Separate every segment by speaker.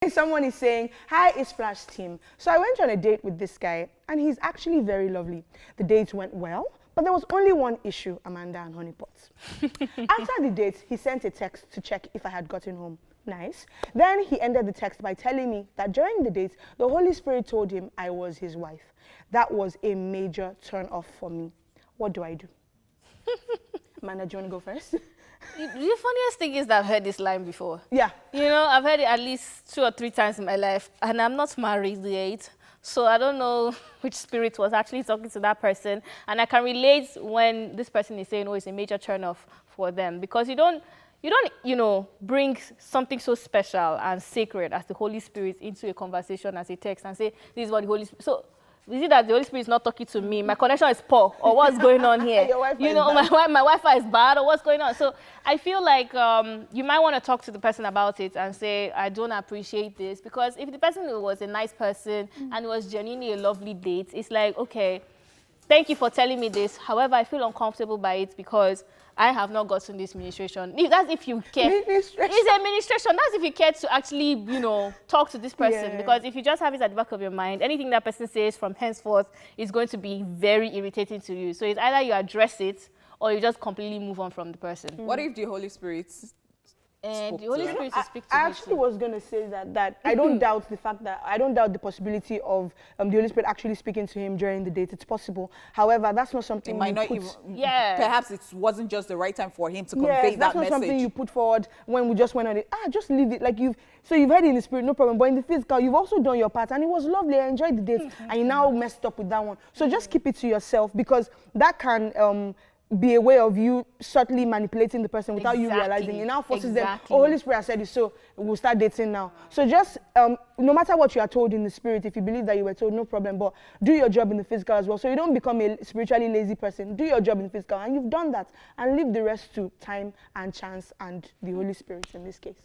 Speaker 1: Someone is saying, hi, iSplash team. So I went on a date with this guy, and he's actually very lovely. The date went well, but there was only one issue, Amanda and Honeypots. After the date, he sent a text to check if I had gotten home. Nice. Then he ended the text by telling me that during the date, the Holy Spirit told him I was his wife. That was a major turn off for me. What do I do? Amanda, do you want to go first?
Speaker 2: The funniest thing is that I've heard this line before.
Speaker 1: Yeah.
Speaker 2: You know, I've heard it at least 2 or 3 times in my life, and I'm not married yet. So I don't know which spirit was actually talking to that person. And I can relate when this person is saying, oh, it's a major turn off for them. Because you don't, you know, bring something so special and sacred as the Holy Spirit into a conversation as a text and say, this is what the Holy Spirit... So, is it that the Holy Spirit is not talking to me? My connection is poor, or what's going on here? You know, my Wi-Fi is bad, or what's going on? So I feel like you might want to talk to the person about it and say, I don't appreciate this. Because if the person was a nice person and it was genuinely a lovely date, it's like, okay, thank you for telling me this. However, I feel uncomfortable by it because I have not gotten this ministration. That's if you care. It's a ministration. That's if you care to actually, you know, talk to this person. Yeah. Because if you just have it at the back of your mind, anything that person says from henceforth is going to be very irritating to you. So it's either you address it or you just completely move on from the person.
Speaker 3: What if the Holy Spirit...
Speaker 2: And the Holy Spirit to speak to
Speaker 1: I actually was going to say that I don't doubt the fact that I don't doubt the possibility of the Holy Spirit actually speaking to him during the date. It's possible. However, that's not something
Speaker 3: it might not
Speaker 1: put,
Speaker 3: even, perhaps it wasn't just the right time for him to convey that message.
Speaker 1: That's not something you put forward when we just went on it. Just leave it. Like you've heard it in the spirit, no problem. But in the physical, you've also done your part, and it was lovely. I enjoyed the date, and you now messed up with that one. So just keep it to yourself, because that can be a way of you subtly manipulating the person without you realizing. It now forces them, oh, Holy Spirit has said it, so we'll start dating now. So just, no matter what you are told in the spirit, if you believe that you were told, no problem, but do your job in the physical as well. So you don't become a spiritually lazy person. Do your job in the physical, and you've done that. And leave the rest to time and chance and the Holy Spirit in this case.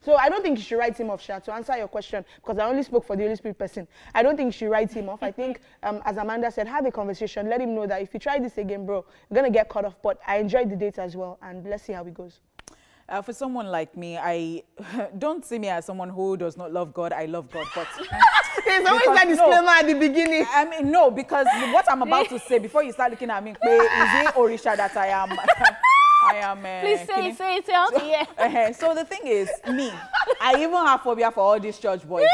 Speaker 1: So I don't think you should write him off, Sha, to answer your question, because I only spoke for the Holy Spirit person. I don't think you should write him off. I think, as Amanda said, have a conversation. Let him know that if you try this again, bro, you're going to get cut off. But I enjoyed the date as well, and let's see how it goes.
Speaker 3: For someone like me, I don't see me as someone who does not love God. I love God, but...
Speaker 1: There's always that disclaimer at the beginning.
Speaker 3: I mean, no, because what I'm about to say, before you start looking at me, is it Orisha that I am...
Speaker 2: Please say it out here.
Speaker 3: So the thing is, me, I even have phobia for all these church boys.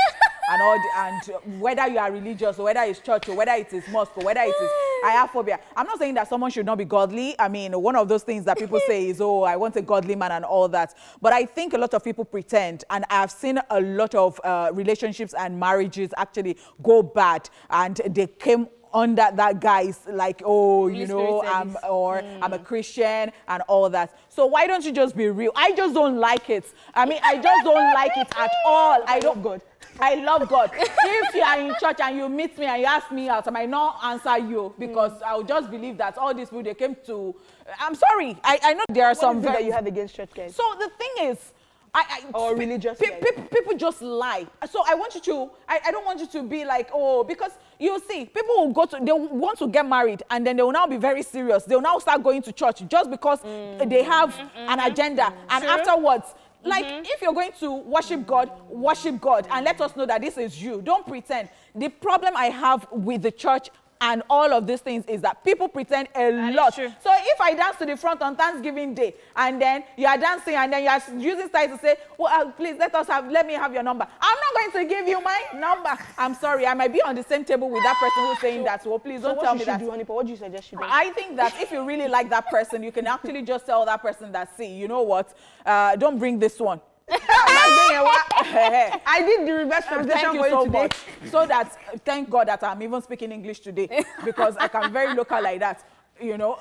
Speaker 3: and whether you are religious or whether it's church or whether it is mosque or whether it is, I have phobia. I'm not saying that someone should not be godly. I mean, one of those things that people say is, oh, I want a godly man and all that. But I think a lot of people pretend, and I've seen a lot of relationships and marriages actually go bad, and they came under that guy's like, oh, you know, I'm a Christian and all that. So why don't you just be real? I just don't like it. I mean, I just don't like it at all. I love God. I love God. If you are in church and you meet me and you ask me out, I might not answer you, because I'll just believe that all these people, they came to... I'm sorry. I know there are some...
Speaker 1: that you have against church guys?
Speaker 3: So the thing is,
Speaker 1: or religious
Speaker 3: people just lie. So I want you to, I don't want you to be like, oh, because you see, people will go to, they want to get married, and then they will now be very serious. They will now start going to church just because they have an agenda. And afterwards, like, if you're going to worship God, and let us know that this is you. Don't pretend. The problem I have with the church and all of these things is that people pretend a lot. So if I dance to the front on Thanksgiving Day, and then you are dancing, and then you are using style to say, well, please let me have your number. I'm not going to give you my number. I'm sorry, I might be on the same table with that person who's saying that. So please don't tell me that.
Speaker 1: What do you suggest you do?
Speaker 3: I think that if you really like that person, you can actually just tell that person that, see, you know what, don't bring this one.
Speaker 1: I did the reverse translation for you today.
Speaker 3: So that, thank God that I'm even speaking English today, because I can very local like that. You know,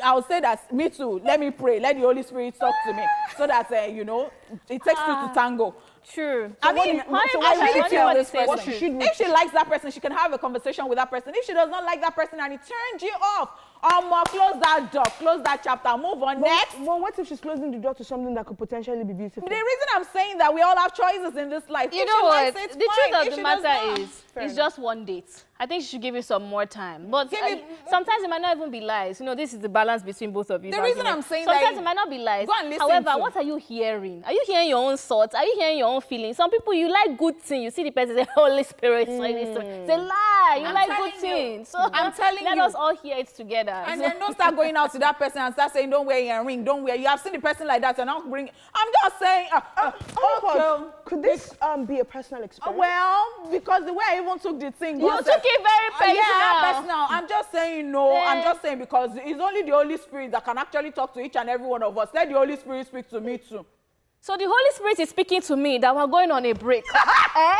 Speaker 3: I'll say that, me too, let me pray, let the Holy Spirit talk to me, so that, you know, it takes two to tango.
Speaker 2: True.
Speaker 3: So I mean, I really feel this person.
Speaker 1: If
Speaker 3: she likes that person, she can have a conversation with that person. If she does not like that person and it turns you off, Close that door, close that chapter, move on. Next.
Speaker 1: Well, what if she's closing the door to something that could potentially be beautiful?
Speaker 3: The reason I'm saying that we all have choices in this life.
Speaker 2: You
Speaker 3: If
Speaker 2: know
Speaker 3: she
Speaker 2: what?
Speaker 3: likes it,
Speaker 2: The
Speaker 3: fine.
Speaker 2: truth
Speaker 3: If
Speaker 2: of the
Speaker 3: she does
Speaker 2: matter
Speaker 3: not,
Speaker 2: is,
Speaker 3: fair
Speaker 2: it's
Speaker 3: enough.
Speaker 2: just one date. I think she should give you some more time. But
Speaker 3: Give
Speaker 2: sometimes it might not even be lies. You know, this is the balance between both of you.
Speaker 3: The reason I'm saying
Speaker 2: sometimes
Speaker 3: that
Speaker 2: it might not be lies.
Speaker 3: Go and listen
Speaker 2: However,
Speaker 3: to-
Speaker 2: what are you hearing? Are you hearing your own thoughts? Are you hearing your own feelings? Some people, you like good things. You see the person say, Holy Spirit, it's a lie. You
Speaker 3: I'm
Speaker 2: like
Speaker 3: telling
Speaker 2: good
Speaker 3: you.
Speaker 2: things. So
Speaker 3: I'm telling
Speaker 2: let
Speaker 3: you.
Speaker 2: us all hear it together.
Speaker 3: And then don't start going out to that person and start saying, don't wear your ring, don't wear. You have seen the person like that, and I'll bring. I'm just saying. Okay.
Speaker 1: Could this be a personal experience?
Speaker 3: Well, because the way I even took the thing.
Speaker 2: You took it very personal.
Speaker 3: Yeah, personal. I'm just saying no. I'm just saying because it's only the Holy Spirit that can actually talk to each and every one of us. Let the Holy Spirit speak to me too.
Speaker 2: So the Holy Spirit is speaking to me that we're going on a break. Eh?